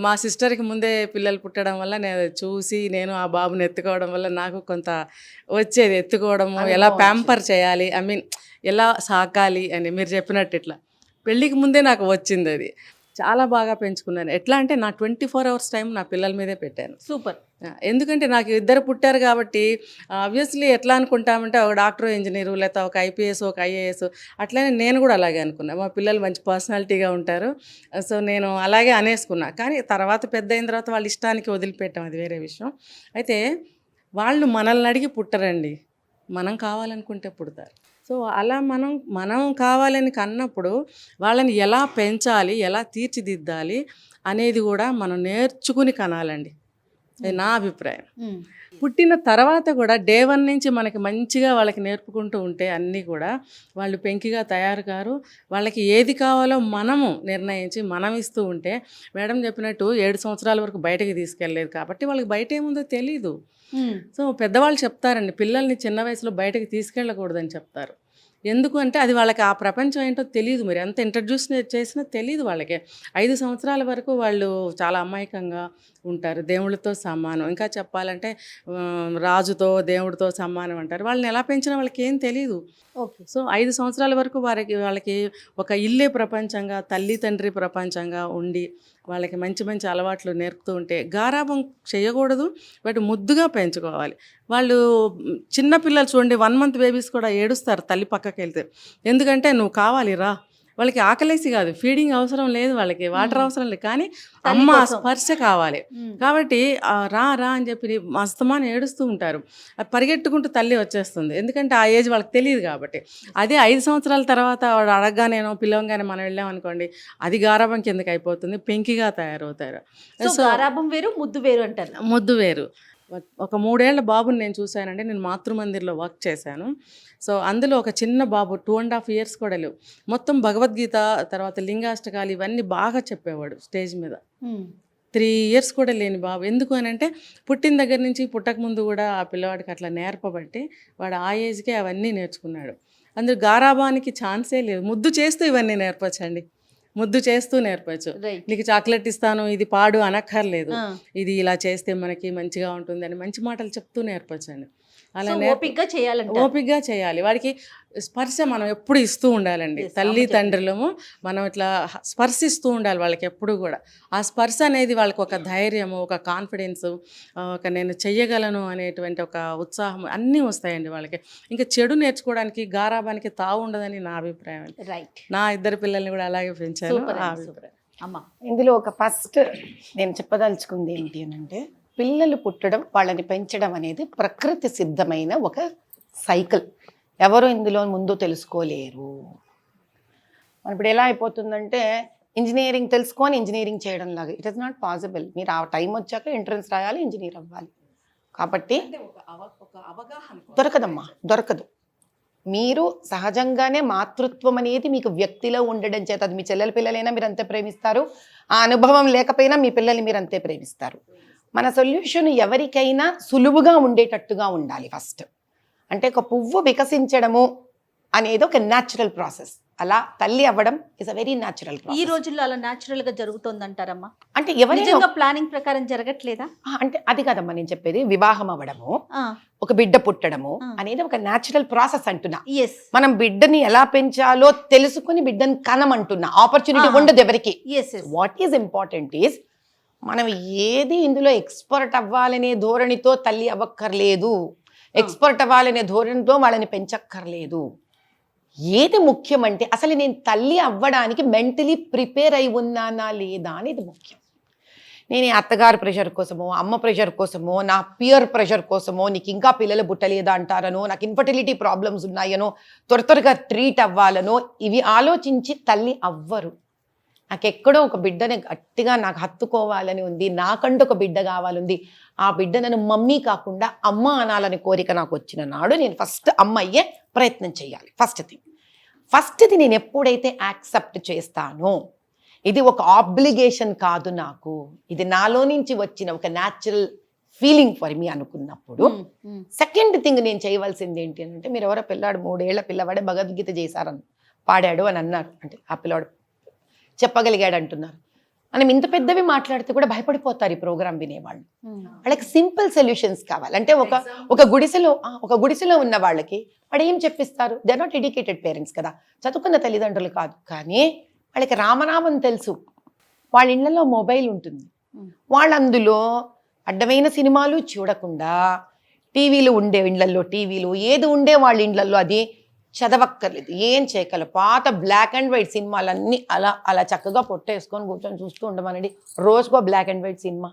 మా సిస్టర్కి ముందే పిల్లలు పుట్టడం వల్ల నేను చూసి నేను ఆ బాబుని ఎత్తుకోవడం వల్ల నాకు కొంత వచ్చేది, ఎత్తుకోవడము, ఎలా ప్యాంపర్ చేయాలి, ఐ మీన్ ఎలా సాకాలి అని మీరు చెప్పినట్టు ఇట్లా పెళ్ళికి ముందే నాకు వచ్చింది. అది చాలా బాగా పెంచుకున్నాను. ఎట్లా అంటే నా 24 hours టైం నా పిల్లల మీదే పెట్టాను. సూపర్. ఎందుకంటే నాకు ఇద్దరు పుట్టారు కాబట్టి ఆబ్వియస్లీ ఎట్లా అనుకుంటామంటే ఒక డాక్టర్, ఇంజనీరు, లేకపోతే ఒక ఐపీఎస్, ఒక ఐఏఎస్, అట్లనే నేను కూడా అలాగే అనుకున్నా. మా పిల్లలు మంచి పర్సనాలిటీగా ఉంటారు, సో నేను అలాగే అనేసుకున్నా. కానీ తర్వాత పెద్ద అయిన తర్వాత వాళ్ళ ఇష్టానికి వదిలిపెట్టాం, అది వేరే విషయం. అయితే వాళ్ళు మనల్ని అడిగి పుట్టరండి, మనం కావాలనుకుంటే పుడతారు. సో అలా మనం కావాలని కన్నప్పుడు వాళ్ళని ఎలా పెంచాలి, ఎలా తీర్చిదిద్దాలి అనేది కూడా మనం నేర్చుకుని కనాలండి, అది నా అభిప్రాయం. పుట్టిన తర్వాత కూడా డే 1 నుంచి మనకి మంచిగా వాళ్ళకి నేర్పుకుంటూ ఉంటే అన్నీ కూడా వాళ్ళు పెంకిగా తయారు కారు. వాళ్ళకి ఏది కావాలో మనము నిర్ణయించి మనం ఇస్తూ ఉంటే, మేడం చెప్పినట్టు 7 సంవత్సరాల వరకు బయటకు తీసుకెళ్ళలేదు కాబట్టి వాళ్ళకి బయట ఏముందో తెలీదు. సో పెద్దవాళ్ళు చెప్తారండి, పిల్లల్ని చిన్న వయసులో బయటకు తీసుకెళ్ళకూడదని చెప్తారు. ఎందుకు అంటే అది వాళ్ళకి ఆ ప్రపంచం ఏంటో తెలియదు. మీరు ఎంత ఇంట్రడ్యూస్ చేసినా తెలియదు వాళ్ళకి. 5 సంవత్సరాల వరకు వాళ్ళు చాలా అమాయకంగా ఉంటారు, దేవుళ్ళతో సమానం. ఇంకా చెప్పాలంటే రాజుతో దేవుడితో సమానం అంటారు. వాళ్ళని ఎలా పెంచినా వాళ్ళకి ఏం తెలియదు. ఓకే. సో 5 సంవత్సరాల వరకు వాళ్ళకి ఒక ఇల్లే ప్రపంచంగా, తల్లి తండ్రి ప్రపంచంగా ఉండి వాళ్ళకి మంచి మంచి అలవాట్లు నేర్పుతూ ఉంటే, గారాబం చేయకూడదు, బట్ ముద్దుగా పెంచుకోవాలి. వాళ్ళు చిన్నపిల్లలు చూడండి, 1 month బేబీస్ కూడా ఏడుస్తారు తల్లి పక్కకి వెళ్తే. ఎందుకంటే నువ్వు కావాలి రా, వాళ్ళకి ఆకలేసి కాదు, ఫీడింగ్ అవసరం లేదు, వాళ్ళకి వాటర్ అవసరం లేదు, కానీ అమ్మ స్పర్శ కావాలి. కాబట్టి రా రా అని చెప్పి మస్తమానం ఏడుస్తూ ఉంటారు. పరిగెట్టుకుంటూ తల్లి వచ్చేస్తుంది, ఎందుకంటే ఆ ఏజ్ వాళ్ళకి తెలియదు కాబట్టి. అదే 5 సంవత్సరాల తర్వాత వాడు అడగగానేనో పిలవంగానే మనం వెళ్ళామనుకోండి, అది గారాబం కిందకి అయిపోతుంది, పెంకిగా తయారవుతారు. సో గారాబం వేరు, ముద్దు వేరు అంటారు. ముద్దు వేరు. ఒక 3 ఏళ్ల బాబుని నేను చూశానండి, నేను మాతృమందిర్లో వర్క్ చేశాను. సో అందులో ఒక చిన్న బాబు 2.5 years కూడా లేవు, మొత్తం భగవద్గీత తర్వాత లింగాష్టకాలు ఇవన్నీ బాగా చెప్పేవాడు స్టేజ్ మీద. 3 years కూడా లేని బాబు. ఎందుకు అని అంటే పుట్టిన దగ్గర నుంచి పుట్టకముందు కూడా ఆ పిల్లవాడికి అట్లా నేర్పబట్టి వాడు ఆ ఏజ్కే అవన్నీ నేర్చుకున్నాడు. అందులో గారాబానికి ఛాన్సే లేదు. ముద్దు చేస్తూ ఇవన్నీ నేర్పచ్చండి, ముద్దు చేస్తూ నేర్పచ్చు. నీకు చాక్లెట్ ఇస్తాను, ఇది పాడు అనక్కర్లేదు, ఇది ఇలా చేస్తే మనకి మంచిగా ఉంటుంది అని మంచి మాటలు చెప్తూ నేర్పచ్చండి. అలా ఓపికగా చేయాలంటే ఓపికగా చేయాలి. వాడికి స్పర్శ మనం ఎప్పుడు ఇస్తూ ఉండాలండి. తల్లి తండ్రులము మనం ఇట్లా స్పర్శిస్తూ ఉండాలి వాళ్ళకి ఎప్పుడు కూడా. ఆ స్పర్శ అనేది వాళ్ళకి ఒక ధైర్యము, ఒక కాన్ఫిడెన్సు, ఒక నేను చెయ్యగలను అనేటువంటి ఒక ఉత్సాహం అన్నీ వస్తాయండి వాళ్ళకి. ఇంకా చెడు నేర్చుకోవడానికి, గారాబానికి తావు ఉండదని నా అభిప్రాయం. రైట్. నా 2 పిల్లల్ని కూడా అలాగే పెంచాను. ఆ అభిప్రాయం. అమ్మా, ఇందులో ఒక ఫస్ట్ నేను చెప్పదలుచుకుంది ఏంటి అని అంటే, పిల్లలు పుట్టడం, వాళ్ళని పెంచడం అనేది ప్రకృతి సిద్ధమైన ఒక సైకిల్. ఎవరు ఇందులో ముందు తెలుసుకోలేరు. మన ఇప్పుడు ఎలా అయిపోతుందంటే, ఇంజనీరింగ్ తెలుసుకొని ఇంజనీరింగ్ చేయడం లాగా ఇట్ ఈస్ నాట్ పాసిబుల్. మీరు ఆ టైం వచ్చాక ఎంట్రన్స్ రాయాలి, ఇంజనీర్ అవ్వాలి. కాబట్టి దొరకదమ్మా, దొరకదు. మీరు సహజంగానే మాతృత్వం అనేది మీకు వ్యక్తిలో ఉండడం చేత, అది మీ చెల్లెల పిల్లలైనా మీరు అంతే ప్రేమిస్తారు, ఆ అనుభవం లేకపోయినా మీ పిల్లల్ని మీరు అంతే ప్రేమిస్తారు. మన సొల్యూషన్ ఎవరికైనా సులువుగా ఉండేటట్టుగా ఉండాలి ఫస్ట్. అంటే ఒక పువ్వు వికసించడము అనేది ఒక న్యాచురల్ ప్రాసెస్. అలా తల్లి అవ్వడం is a very natural process. ఈ రోజుల్లో అలా న్యాచురల్ గా జరుగుతుంది అంటారమ్మా? అంటే ఎవరైనా ప్లానింగ్ ప్రకారం జరగట్లేదా? అంటే అది కాదమ్మా నేను చెప్పేది. వివాహం అవ్వడము, ఒక బిడ్డ పుట్టడము అనేది ఒక న్యాచురల్ ప్రాసెస్ అంటున్నా. మనం బిడ్డని ఎలా పెంచాలో తెలుసుకుని బిడ్డని కనమంటున్నా. ఆపర్చునిటీ ఉండదు ఎవరికి. వాట్ ఈజ్ ఇంపార్టెంట్ ఈజ్, మనం ఏది ఇందులో ఎక్స్పర్ట్ అవ్వాలనే ధోరణితో తల్లి అవ్వక్కర్లేదు, ఎక్స్పర్ట్ అవ్వాలనే ధోరణితో వాళ్ళని పెంచక్కర్లేదు. ఏది ముఖ్యమంటే అసలు నేను తల్లి అవ్వడానికి మెంటలీ ప్రిపేర్ అయి ఉన్నానా లేదా అనేది ముఖ్యం. నేను అత్తగారి ప్రెషర్ కోసమో, అమ్మ ప్రెషర్ కోసమో, నా పియర్ ప్రెషర్ కోసమో, నీకు ఇంకా పిల్లలు పుట్టలేదా అంటారనో, నాకు ఇన్ఫర్టిలిటీ ప్రాబ్లమ్స్ ఉన్నాయనో, త్వరగా ట్రీట్ అవ్వాలనో ఇవి ఆలోచించి తల్లి అవ్వరు. నాకెక్కడో ఒక బిడ్డని గట్టిగా నాకు హత్తుకోవాలని ఉంది, నాకంటూ ఒక బిడ్డ కావాలంది, ఆ బిడ్డ నన్ను మమ్మీ కాకుండా అమ్మ అనాలని కోరిక నాకు వచ్చిన నాడు నేను ఫస్ట్ అమ్మ అయ్యే ప్రయత్నం చేయాలి. ఫస్ట్ది నేను ఎప్పుడైతే యాక్సెప్ట్ చేస్తానో, ఇది ఒక ఆబ్లిగేషన్ కాదు నాకు, ఇది నాలో నుంచి వచ్చిన ఒక న్యాచురల్ ఫీలింగ్ ఫర్ మీ అనుకున్నప్పుడు, సెకండ్ థింగ్ నేను చేయవలసింది ఏంటి అంటే, మీరు ఎవరో పిల్లాడు 3 ఏళ్ల పిల్లవాడే భగవద్గీత చేశారని పాడాడు అని అన్నారు అంటే, ఆ పిల్లవాడు చెప్పగలిగాడు అంటున్నారు. మనం ఇంత పెద్దవి మాట్లాడితే కూడా భయపడిపోతారు ఈ ప్రోగ్రామ్ వినేవాళ్ళు. వాళ్ళకి సింపుల్ సొల్యూషన్స్ కావాలి. అంటే ఒక గుడిసెలో ఉన్న వాళ్ళకి వాడు ఏం చెప్పిస్తారు? They are not educated parents కదా, చదువుకున్న తల్లిదండ్రులు కాదు, కానీ వాళ్ళకి రామనామం తెలుసు. వాళ్ళ ఇళ్లలో మొబైల్ ఉంటుంది, వాళ్ళు అందులో అడ్డమైన సినిమాలు చూడకుండా టీవీలు ఉండే ఇళ్లలో టీవీలు ఏది ఉండే వాళ్ళ ఇళ్లలో అది చదవక్కర్లేదు, ఏం చేయగల పాత బ్లాక్ అండ్ వైట్ సినిమాలన్నీ అలా చక్కగా పొట్టేసుకొని కూర్చొని చూస్తూ ఉండమనండి. రోజుకో black and white cinema,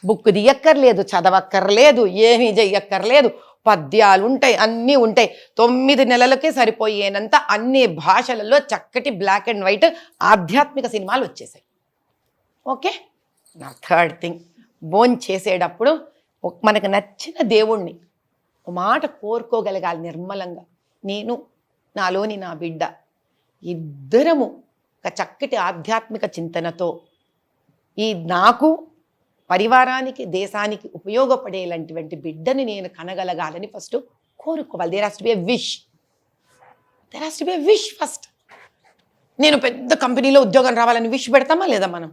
book తీయక్కర్లేదు, చదవక్కర్లేదు, ఏమీ చెయ్యక్కర్లేదు, పద్యాలు ఉంటాయి, అన్నీ ఉంటాయి. 9 నెలలకే సరిపోయేనంత అన్ని భాషలలో చక్కటి బ్లాక్ అండ్ వైట్ ఆధ్యాత్మిక సినిమాలు వచ్చేసాయి. ఓకే, నా థర్డ్ థింగ్, భోంచేసేటప్పుడు మనకు నచ్చిన దేవుణ్ణి ఒక మాట కోరుకోగలగాలి నిర్మలంగా. నేను, నాలోని నా బిడ్డ ఇద్దరము ఒక చక్కటి ఆధ్యాత్మిక చింతనతో ఈ నాకు, పరివారానికి, దేశానికి ఉపయోగపడేలాంటివంటి బిడ్డని నేను కనగలగాలని ఫస్ట్ కోరుకోవాలి. There has to be a wish first. నేను పెద్ద కంపెనీలో ఉద్యోగం రావాలని విష్ పెడతామా లేదా మనం?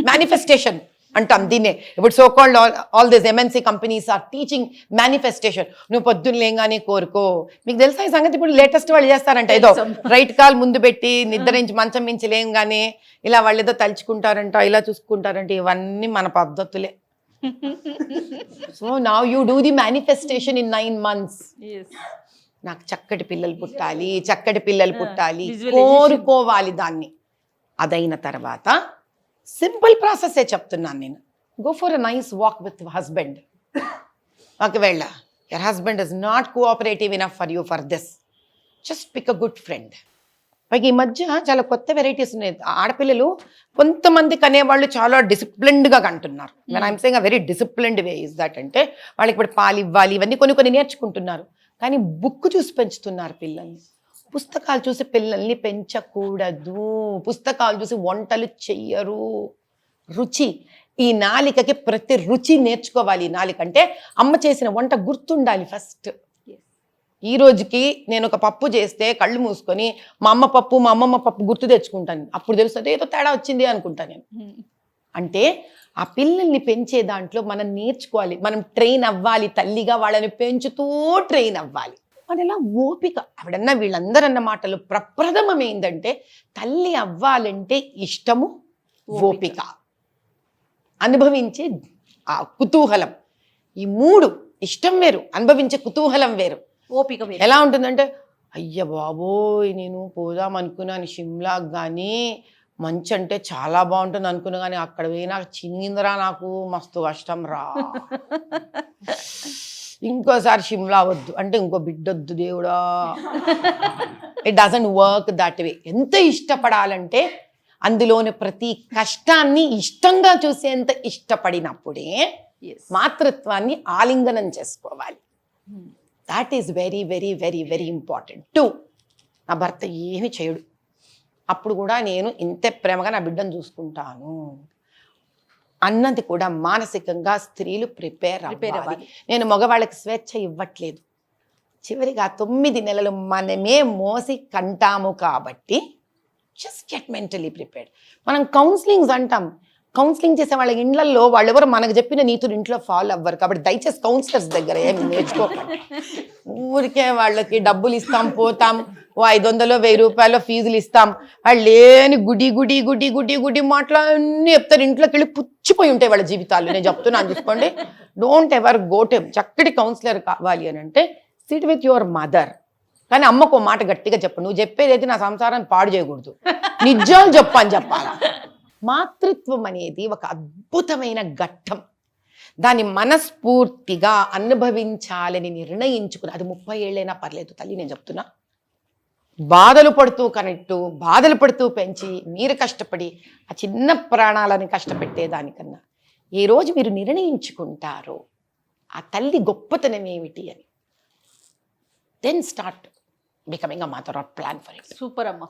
మేనిఫెస్టేషన్ అంటాం దీన్నే. ఇప్పుడు so called all this MNC companies are teaching manifestation. నువ్వు పొద్దున్న లేగానే కోరుకో. మీకు తెలుసా ఈ సంగతి? ఇప్పుడు లేటెస్ట్ వాళ్ళు చేస్తారంట, ఏదో రైట్ కాల్ ముందు పెట్టి నిద్రించి మంచం మించి లేగానే ఇలా వాళ్ళు ఏదో తలుచుకుంటారంట, ఇలా చూసుకుంటారంట. ఇవన్నీ మన పద్ధతులే. So now you do the manifestation in 9 months. నాకు చక్కటి పిల్లలు పుట్టాలి, కోరుకోవాలి దాన్ని. అదైన తర్వాత సింపుల్ ప్రాసెసే చెప్తున్నాను నేను. Go for a nice walk with husband. ఒకవేళ your husband is not cooperative enough for you for this, just pick a good friend. పైకి ఈ మధ్య చాలా కొత్త వెరైటీస్ ఉన్నాయి. ఆడపిల్లలు కొంతమంది కనేవాళ్ళు చాలా డిసిప్లిన్డ్గా కంటున్నారు. When I'm saying a very disciplined way is that అంటే, వాళ్ళకి ఇప్పుడు పాలు ఇవ్వాలి, ఇవన్నీ కొన్ని నేర్చుకుంటున్నారు. కానీ బుక్ చూసి పెంచుతున్నారు పిల్లల్ని. పుస్తకాలు చూసి పిల్లల్ని పెంచకూడదు. పుస్తకాలు చూసి వంటలు చెయ్యరు. రుచి, ఈ నాలికకి ప్రతి రుచి నేర్చుకోవాలి. ఈ నాలిక అంటే అమ్మ చేసిన వంట గుర్తుండాలి ఫస్ట్. ఈ రోజుకి నేను ఒక పప్పు చేస్తే కళ్ళు మూసుకొని మా అమ్మమ్మ పప్పు గుర్తు తెచ్చుకుంటాను. అప్పుడు తెలుస్తుంది ఏదో తేడా వచ్చింది అనుకుంటాను నేను. అంటే ఆ పిల్లల్ని పెంచే దాంట్లో మనం నేర్చుకోవాలి, మనం ట్రైన్ అవ్వాలి. తల్లిగా వాళ్ళని పెంచుతూ ట్రైన్ అవ్వాలి. మన ఇలా ఓపిక, ఆవిడన్నా వీళ్ళందరన్న మాటలు ప్రప్రథమం ఏంటంటే, తల్లి అవ్వాలంటే ఇష్టము, ఓపిక, అనుభవించే ఆ కుతూహలం. ఈ 3, ఇష్టం వేరు, అనుభవించే కుతూహలం వేరు, ఓపిక వేరు. ఎలా ఉంటుందంటే, అయ్య బాబోయ్ నేను పోదాం అనుకున్నాను షిమ్లాకి, కానీ మంచి అంటే చాలా బాగుంటుంది అనుకున్నా, కానీ అక్కడ పోయినా చిన్నిందిరా, నాకు మస్తు కష్టం రా, ఇంకోసారి షిమ్లా వద్దు అంటే ఇంకో బిడ్డొద్దు దేవుడా. It doesn't work that way. ఎంత ఇష్టపడాలంటే అందులోని ప్రతి కష్టాన్ని ఇష్టంగా చూసేంత ఇష్టపడినప్పుడే మాతృత్వాన్ని ఆలింగనం చేసుకోవాలి. That is very very very very important. 2, నా భర్త ఏమి చేయడు, అప్పుడు కూడా నేను ఇంతే ప్రేమగా నా బిడ్డను చూసుకుంటాను అన్నది కూడా మానసికంగా స్త్రీలు ప్రిపేర్ అవ్వాలి. నేను మగవాళ్ళకి స్వేచ్ఛ ఇవ్వట్లేదు. చివరిగా 9 నెలలు మనమే మోసి కంటాము కాబట్టి జస్ట్ గెట్ మెంటలీ ప్రిపేర్డ్. మనం కౌన్సిలింగ్స్ అంటాం, కౌన్సిలింగ్ చేసే వాళ్ళ ఇళ్లలో వాళ్ళెవరు మనకు చెప్పిన నీతులు ఇంట్లో ఫాలో అవ్వరు. కాబట్టి దయచేసి కౌన్సిలర్స్ దగ్గర ఏమి నేర్చుకోకండి. ఊరికే వాళ్ళకి డబ్బులు ఇస్తాం, పోతాం, 500 1000 రూపాయలు ఫీజులు ఇస్తాం, వాళ్ళు లేని గుడి మాటలన్నీ చెప్తారు. ఇంట్లోకి వెళ్ళి పుచ్చిపోయి ఉంటాయి వాళ్ళ జీవితాలు. నేను చెప్తున్నాను చూసుకోండి, డోంట్ ఎవర్ గో టు. చక్కటి కౌన్సిలర్ కావాలి అని అంటే సిట్ విత్ యువర్ మదర్. కానీ అమ్మకు ఒక మాట గట్టిగా చెప్పు, నువ్వు చెప్పేదైతే నా సంసారాన్ని పాడు చేయకూడదు, నిజాలు చెప్పు అని చెప్పాలి. మాతృత్వం అనేది ఒక అద్భుతమైన ఘట్టం. దాన్ని మనస్ఫూర్తిగా అనుభవించాలని నిర్ణయించుకుని, అది 30 ఏళ్ళైనా పర్లేదు తల్లి, నేను చెప్తున్నా. బాధలు పడుతూ కనెక్టు, బాధలు పడుతూ పెంచి మీరు కష్టపడి ఆ చిన్న ప్రాణాలను కష్టపెట్టేదానికన్నా ఏ రోజు మీరు నిర్ణయించుకుంటారో ఆ తల్లి గొప్పతనం ఏమిటి అని, then start becoming a mother or plan for it. Super అమ్మ.